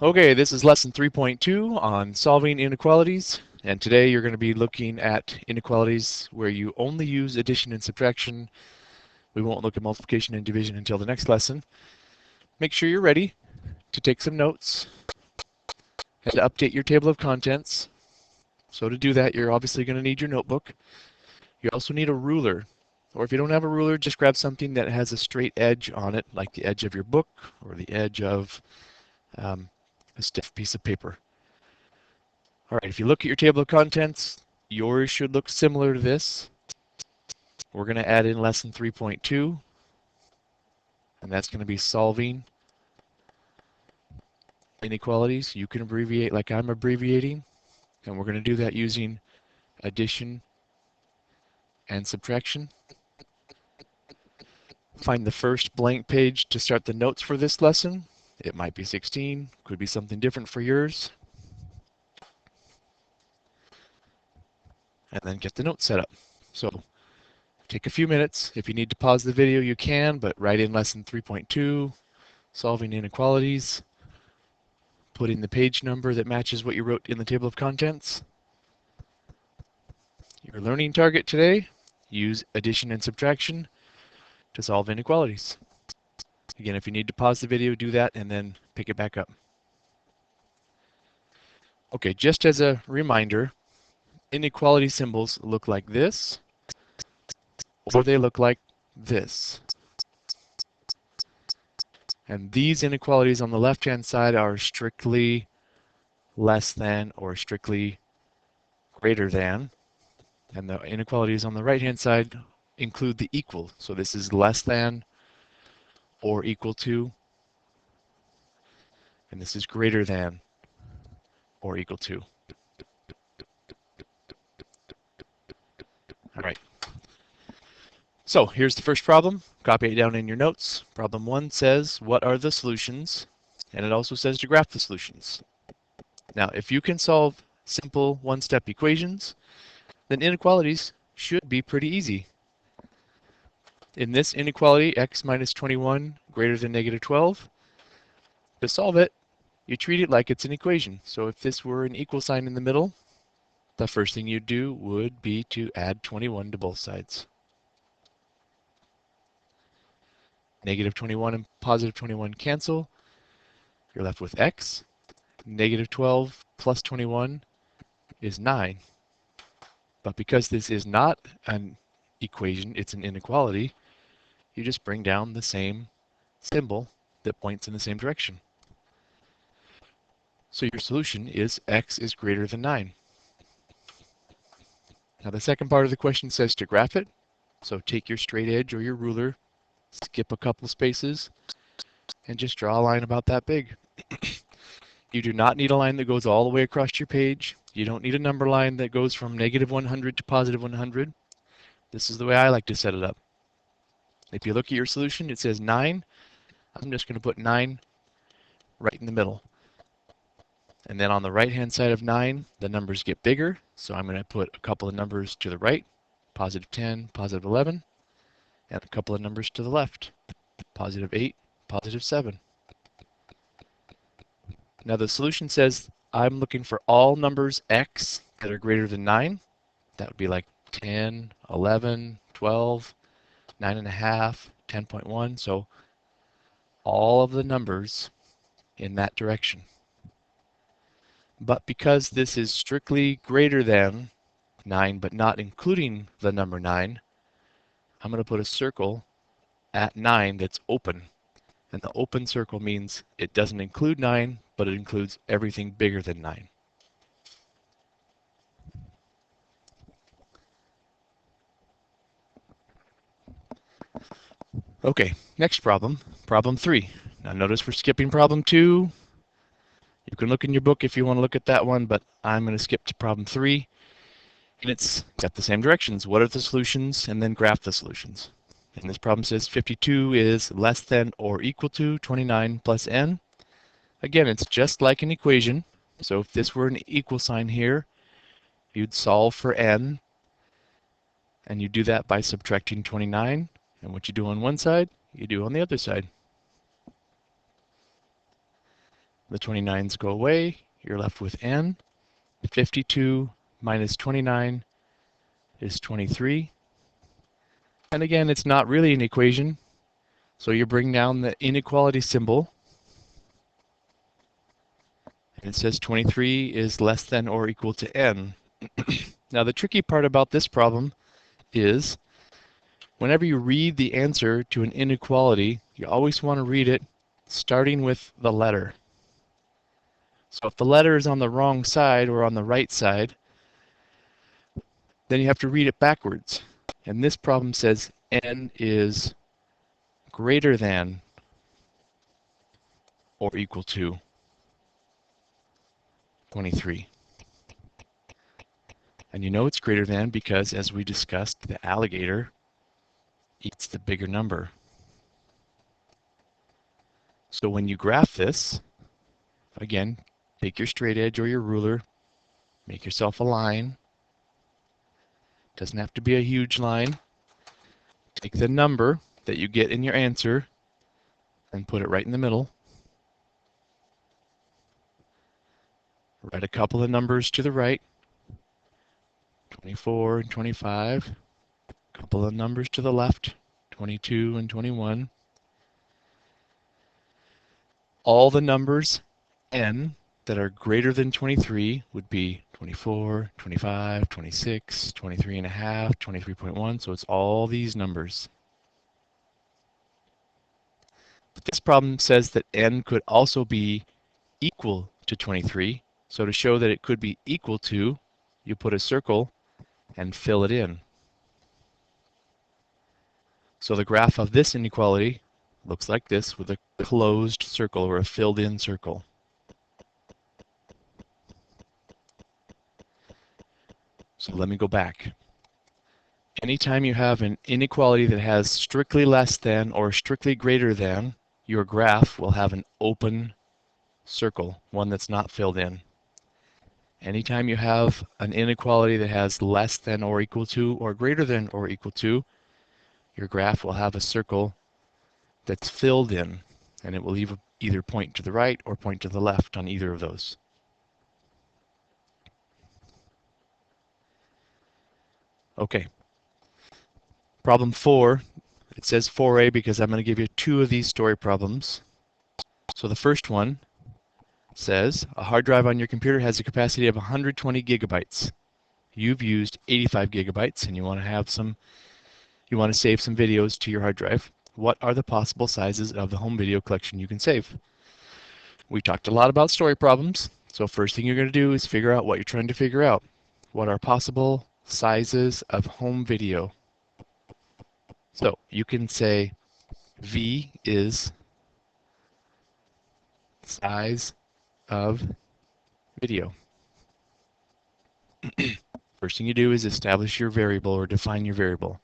Okay, this is lesson 3.2 on solving inequalities, and today you're going to be looking at inequalities where you only use addition and subtraction. We won't look at multiplication and division until the next lesson. Make sure you're ready to take some notes and to update your table of contents. So to do that, you're obviously going to need your notebook. You also need a ruler, or if you don't have a ruler, just grab something that has a straight edge on it, like the edge of your book or the edge of a stiff piece of paper. All right, if you look at your table of contents, yours should look similar to this. We're going to add in lesson 3.2, and that's going to be solving inequalities. You can abbreviate like I'm abbreviating, and we're going to do that using addition and subtraction. Find the first blank page to start the notes for this lesson. It might be 16, could be something different for yours. And then get the notes set up. So take a few minutes. If you need to pause the video, you can, but write in lesson 3.2, solving inequalities, put in the page number that matches what you wrote in the table of contents. Your learning target today, use addition and subtraction to solve inequalities. Again, if you need to pause the video, do that and then pick it back up. Okay, just as a reminder, inequality symbols look like this, or they look like this. And these inequalities on the left-hand side are strictly less than or strictly greater than. And the inequalities on the right-hand side include the equal. So this is less than or equal to, and this is greater than or equal to. All right. So here's the first problem. Copy it down in your notes. Problem 1 says, what are the solutions? And it also says to graph the solutions. Now, if you can solve simple one-step equations, then inequalities should be pretty easy. In this inequality, x minus 21 greater than negative 12, to solve it, you treat it like it's an equation. So if this were an equal sign in the middle, the first thing you'd do would be to add 21 to both sides. Negative 21 and positive 21 cancel. You're left with x. Negative 12 plus 21 is 9. But because this is not an equation, it's an inequality, you just bring down the same symbol that points in the same direction. So your solution is x is greater than 9. Now the second part of the question says to graph it. So take your straight edge or your ruler, skip a couple spaces, and just draw a line about that big. You do not need a line that goes all the way across your page. You don't need a number line that goes from negative 100 to positive 100. This is the way I like to set it up. If you look at your solution, it says 9. I'm just going to put 9 right in the middle. And then on the right-hand side of 9, the numbers get bigger. So I'm going to put a couple of numbers to the right, positive 10, positive 11, and a couple of numbers to the left, positive 8, positive 7. Now the solution says I'm looking for all numbers x that are greater than 9. That would be like 10, 11, 12, 9.5, 10.1. So all of the numbers in that direction. But because this is strictly greater than 9, but not including the number 9, I'm going to put a circle at 9 that's open. And the open circle means it doesn't include 9, but it includes everything bigger than 9. Okay, next problem, problem 3. Now notice we're skipping problem 2. You can look in your book if you want to look at that one, but I'm going to skip to problem 3. And it's got the same directions. What are the solutions? And then graph the solutions. And this problem says 52 is less than or equal to 29 plus n. Again, it's just like an equation. So if this were an equal sign here, you'd solve for n. And you do that by subtracting 29. And what you do on one side, you do on the other side. The 29's go away. You're left with n. 52 minus 29 is 23. And again, it's not really an equation. So you bring down the inequality symbol. And it says 23 is less than or equal to n. Now the tricky part about this problem is whenever you read the answer to an inequality, you always want to read it starting with the letter. So if the letter is on the wrong side or on the right side, then you have to read it backwards. And this problem says n is greater than or equal to 23. And you know it's greater than because, as we discussed, the alligator eats the bigger number. So when you graph this, again, take your straight edge or your ruler, make yourself a line. Doesn't have to be a huge line. Take the number that you get in your answer and put it right in the middle. Write a couple of numbers to the right, 24 and 25. A couple of numbers to the left, 22 and 21. All the numbers n that are greater than 23 would be 24, 25, 26, 23 and a half, 23.1. So it's all these numbers. But this problem says that n could also be equal to 23. So to show that it could be equal to, you put a circle and fill it in. So the graph of this inequality looks like this with a closed circle or a filled in circle. So let me go back. Anytime you have an inequality that has strictly less than or strictly greater than, your graph will have an open circle, one that's not filled in. Anytime you have an inequality that has less than or equal to or greater than or equal to, your graph will have a circle that's filled in, and it will either point to the right or point to the left on either of those. Okay. Problem 4, it says 4a because I'm going to give you 2 of these story problems. So the first one says a hard drive on your computer has a capacity of 120 gigabytes. You've used 85 gigabytes and you want to save some videos to your hard drive. What are the possible sizes of the home video collection you can save? We talked a lot about story problems, so first thing you're going to do is figure out what you're trying to figure out. What are possible sizes of home video? So you can say V is size of video. First thing you do is establish your variable or define your variable.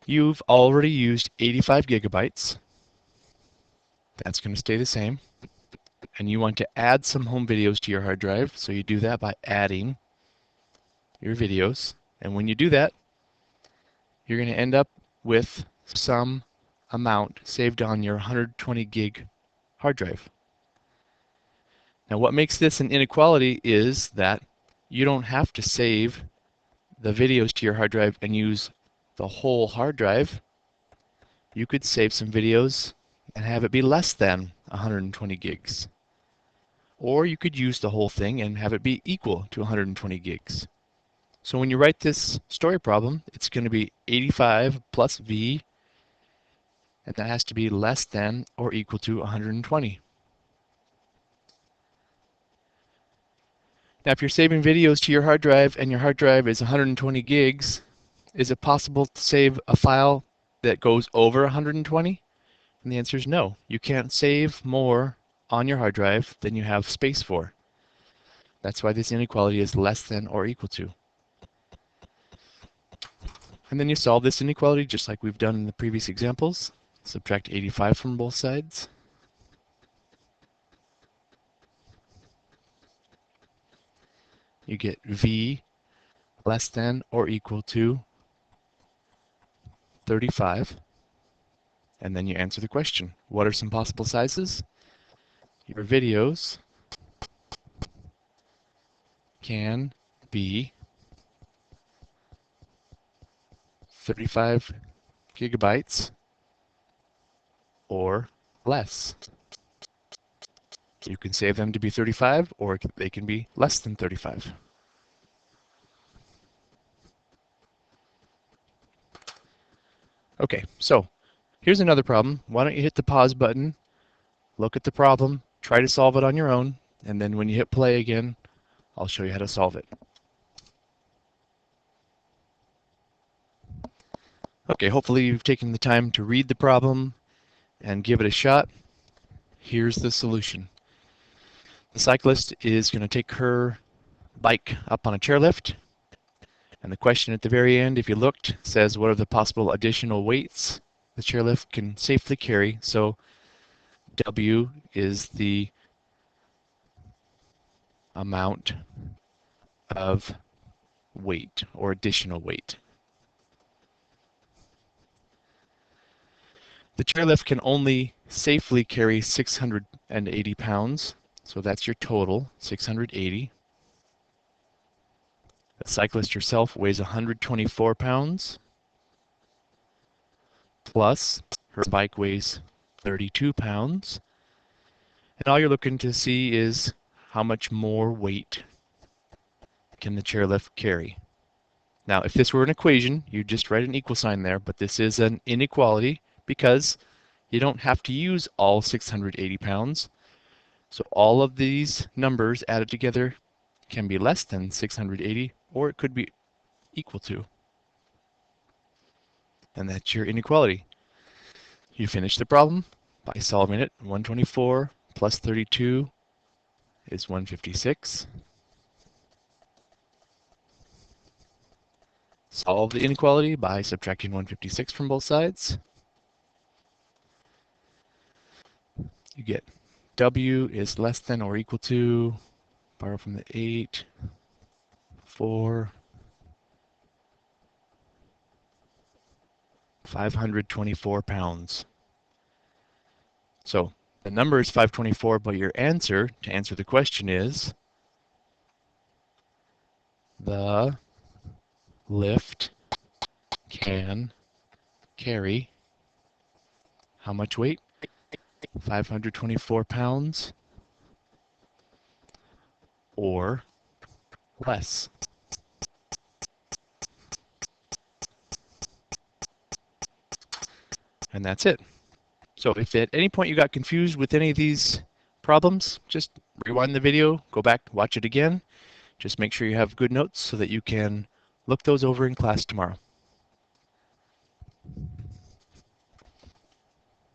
You've already used 85 gigabytes. That's going to stay the same. And you want to add some home videos to your hard drive, so you do that by adding your videos. And when you do that, you're going to end up with some amount saved on your 120 gig hard drive. Now what makes this an inequality is that you don't have to save the videos to your hard drive and use the whole hard drive. You could save some videos and have it be less than 120 gigs. Or you could use the whole thing and have it be equal to 120 gigs. So when you write this story problem, it's going to be 85 plus V, and that has to be less than or equal to 120. Now if you're saving videos to your hard drive and your hard drive is 120 gigs, is it possible to save a file that goes over 120? And the answer is no. You can't save more on your hard drive than you have space for. That's why this inequality is less than or equal to. And then you solve this inequality just like we've done in the previous examples. Subtract 85 from both sides. You get V less than or equal to 35. And then you answer the question. What are some possible sizes? your videos can be 35 gigabytes or less. You can save them to be 35, or they can be less than 35. Okay, so here's another problem. Why don't you hit the pause button, look at the problem, try to solve it on your own, and then when you hit play again, I'll show you how to solve it. Okay, hopefully you've taken the time to read the problem and give it a shot. Here's the solution. The cyclist is going to take her bike up on a chairlift, and the question at the very end, if you looked, says what are the possible additional weights the chairlift can safely carry. So W is the amount of weight or additional weight. The chairlift can only safely carry 680 pounds, so that's your total, 680. The cyclist herself weighs 124 pounds, plus her bike weighs 32 pounds. And all you're looking to see is how much more weight can the chairlift carry. Now, if this were an equation, you'd just write an equal sign there, but this is an inequality because you don't have to use all 680 pounds. So all of these numbers added together can be less than 680, or it could be equal to. And that's your inequality. You finish the problem by solving it. 124 plus 32 is 156. Solve the inequality by subtracting 156 from both sides. You get W is less than or equal to, borrow from the 8, 4, 524 pounds. So the number is 524, but your answer to answer the question is the lift can carry how much weight? 524 pounds or less. And that's it. So if at any point you got confused with any of these problems, just rewind the video, go back, watch it again. Just make sure you have good notes so that you can look those over in class tomorrow.